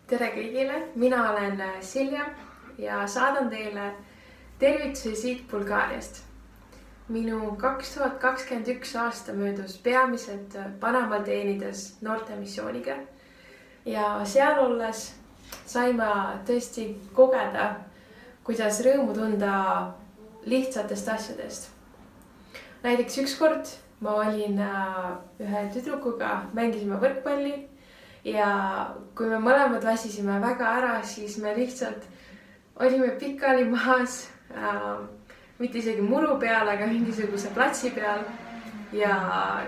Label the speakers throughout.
Speaker 1: Tere kõigile, mina olen Silja ja saadan teile tervitusi siit Bulgaariast. Minu 2021 aasta möödus peamiselt Panamaal teenides noortemissiooniga ja seal olles sain ma tõesti kogeda, kuidas rõõmu tunda lihtsatest asjadest. Näiteks ükskord ma olin ühe tüdrukuga, mängisime võrkpalli ja kui me mõlemad väsisime väga ära, siis me lihtsalt olime pikali maas, mitte isegi muru peal, aga mingisuguse platsi peal ja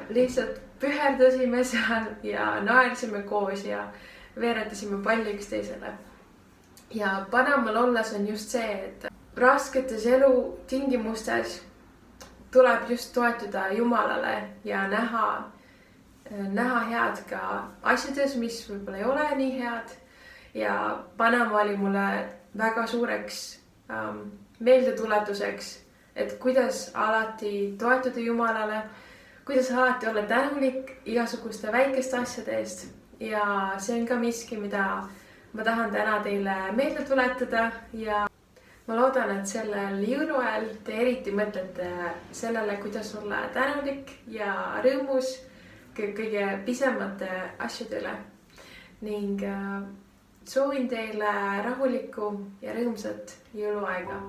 Speaker 1: lihtsalt püherdasime seal ja naersime koos ja veeretasime palli üksteisele. Ja Panamaal olles on just see, et rasketes elutingimustes tuleb just toetuda Jumalale ja näha head ka asjades, mis võib-olla ei ole nii head. Ja Panama oli mulle väga suureks meeldetuletuseks, et kuidas alati toetuda Jumalale, kuidas alati olla tänulik igasuguste väikeste asjade eest. Ja see on ka miski, mida ma tahan täna teile meelde tuletada ja ma loodan, et sellel jõuluajal te eriti mõtlete sellele, kuidas olla tänulik ja rõõmus kõige pisemate asjade üle. Ning soovin teile rahulikku ja rõõmsat jõuluaega.